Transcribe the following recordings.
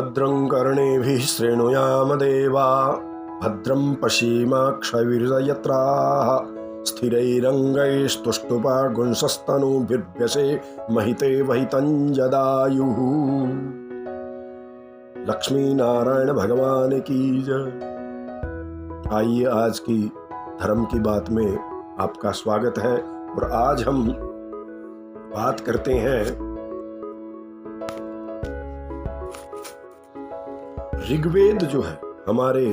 भद्रं कर्णेभिः शृणुयाम देवा भद्रं पश्येमाक्षभिर्यजत्राः स्थिरैरङ्गैस्तुष्टुपागुंसस्तनूभिर्व्यसे महिते वहितं जदायुः। लक्ष्मी नारायण भगवान की जय। आइए आज की धर्म की बात में आपका स्वागत है और आज हम बात करते हैं ऋग्वेद जो है हमारे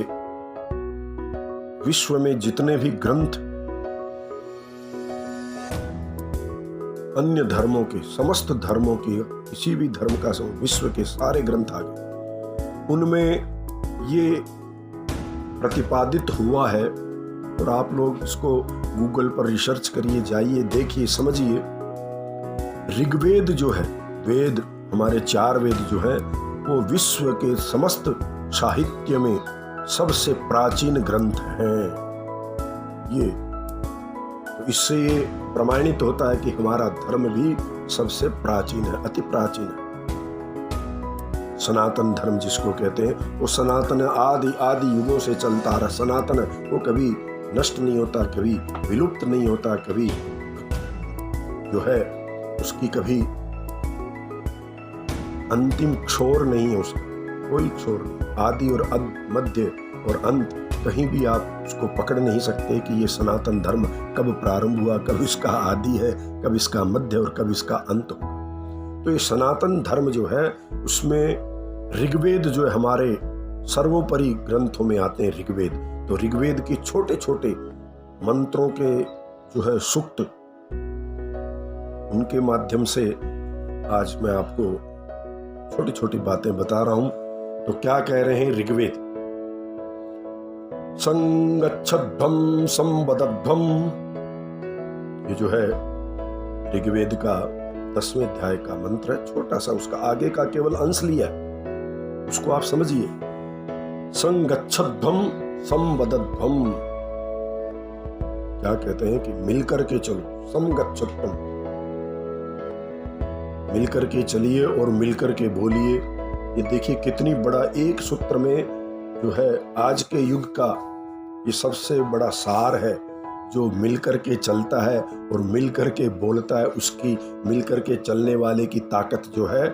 विश्व में जितने भी ग्रंथ अन्य धर्मों के समस्त धर्मों की किसी भी धर्म का विश्व के सारे ग्रंथ आ गए उनमें ये प्रतिपादित हुआ है और आप लोग इसको गूगल पर रिसर्च करिए, जाइए, देखिए, समझिए। ऋग्वेद जो है वेद हमारे 4 वेद जो है वो विश्व के समस्त साहित्य में सबसे प्राचीन ग्रंथ हैं। ये तो इससे ये प्रमाणित होता है कि हमारा धर्म भी सबसे प्राचीन है, अति प्राचीन है। सनातन धर्म जिसको कहते हैं वो सनातन आदि आदि युगों से चलता रहा। सनातन वो कभी नष्ट नहीं होता, कभी विलुप्त नहीं होता, कभी जो है उसकी कभी अंतिम छोर नहीं है, उसका कोई छोर नहीं। आदि और मध्य और अंत कहीं भी आप उसको पकड़ नहीं सकते कि ये सनातन धर्म कब प्रारंभ हुआ, कब इसका आदि है, कब इसका मध्य और कब इसका अंत होगा। तो ये सनातन धर्म जो है उसमें ऋग्वेद जो है हमारे सर्वोपरि ग्रंथों में आते हैं। ऋग्वेद तो ऋग्वेद के छोटे छोटे मंत्रों के जो है सूक्त, उनके माध्यम से आज मैं आपको छोटी छोटी बातें बता रहा हूं। तो क्या कह रहे हैं ऋग्वेद? संगच्छध्वं संवदध्वं, ये जो है ऋग्वेद का 10वें अध्याय का मंत्र है, छोटा सा, उसका आगे का केवल अंश लिया है, उसको आप समझिए। संगच्छध्वं संवदध्वं, क्या कहते हैं कि मिलकर के चलो। संगच्छध्वं, मिलकर के चलिए और मिलकर के बोलिए। ये देखिए कितनी बड़ा एक सूत्र में जो है आज के युग का ये सबसे बड़ा सार है। जो मिलकर के चलता है और मिलकर के बोलता है, उसकी मिलकर के चलने वाले की ताकत जो है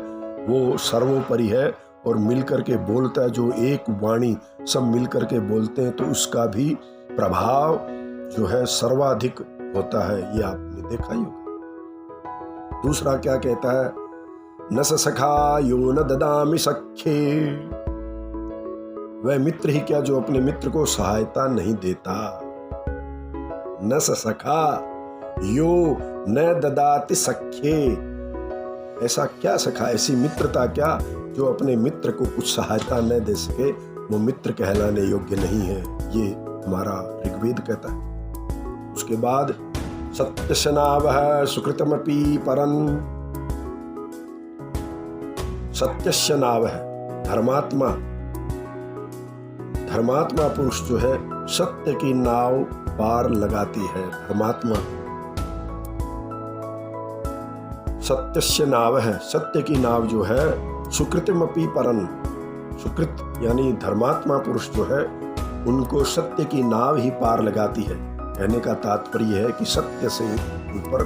वो सर्वोपरि है। और मिलकर के बोलता है, जो एक वाणी सब मिलकर के बोलते हैं तो उसका भी प्रभाव जो है सर्वाधिक होता है। ये आपने देखा ही होगा। दूसरा क्या कहता है? न सखा यो न ददामि सख्ये, वह मित्र ही क्या जो अपने मित्र को सहायता नहीं देता। न सखा यो न ददाति सख्ये, ऐसा क्या सखा, ऐसी मित्रता क्या जो अपने मित्र को कुछ सहायता न दे सके, वो मित्र कहलाने योग्य नहीं है। ये हमारा ऋग्वेद कहता है। उसके बाद सत्यशनावः सुकृतमपि परं, सत्यशनावः धर्मात्मा, धर्मात्मा पुरुष जो है सत्य की नाव पार लगाती है। धर्मात्मा सत्यस्य नाव है, सत्य की नाव जो है सुकृतमपि परं, सुकृत यानी धर्मात्मा पुरुष जो है उनको सत्य की नाव ही पार लगाती है। कहने का तात्पर्य है कि सत्य से ऊपर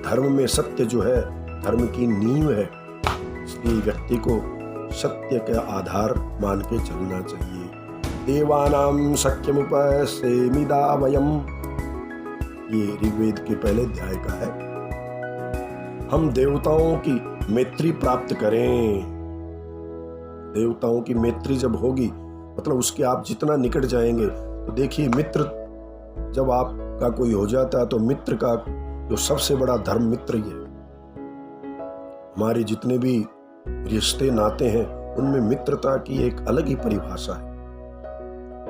धर्म में सत्य जो है धर्म की नींव है, इसलिए व्यक्ति को सत्य का आधार मान के चलना चाहिए। देवानां सख्यमुपसेमिदा वयम्, ये ऋग्वेद के पहले अध्याय का है। हम देवताओं की मैत्री प्राप्त करें। देवताओं की मैत्री जब होगी मतलब उसके आप जितना निकट जाएंगे, तो देखिए मित्र जब आपका कोई हो जाता है तो मित्र का जो सबसे बड़ा धर्म मित्र ही है। हमारे जितने भी रिश्ते नाते हैं उनमें मित्रता की एक अलग ही परिभाषा है।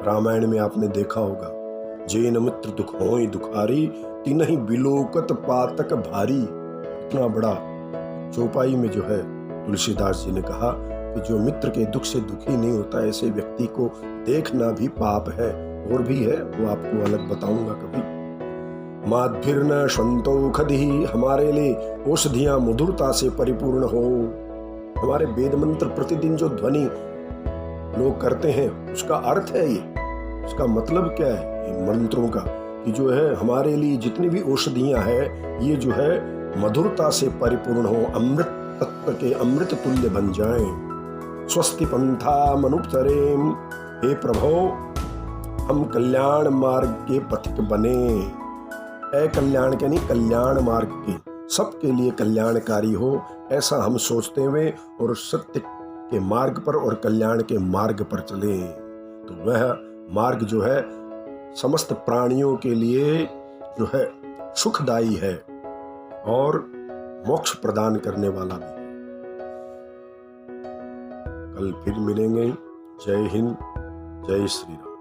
रामायण में आपने देखा होगा, जेन मित्र दुख होई दुखारी, तिनहि बिलोकत पातक भारी। इतना बड़ा चौपाई में जो है तुलसीदास जी ने कहा कि जो मित्र के दुख से दुखी नहीं होता, ऐसे व्यक्ति को देखना भी पाप है। और भी है, वो आपको अलग बताऊंगा कभी। माध्भिर्न संतौखधि, हमारे लिए औषधियां मधुरता से परिपूर्ण हो। हमारे वेद मंत्र प्रतिदिन जो ध्वनि लोग करते हैं, उसका अर्थ है ये, उसका मतलब क्या है ये मंत्रों का, कि जो है हमारे लिए जितनी भी औषधियां हैं ये जो है मधुरता से परिपूर्ण हो, अमृत तत्व के अमृत तुल्य बन जाएं। स्वस्ति पंथा मनुपसरेम, हे प्रभो हम कल्याण मार्ग के पथिक बने। कल्याण के नहीं, कल्याण मार्ग के, सबके लिए कल्याणकारी हो, ऐसा हम सोचते हुए और सत्य के मार्ग पर और कल्याण के मार्ग पर चले, तो वह मार्ग जो है समस्त प्राणियों के लिए जो है सुखदायी है और मोक्ष प्रदान करने वाला भी है। कल फिर मिलेंगे। जय हिंद, जय श्री राम।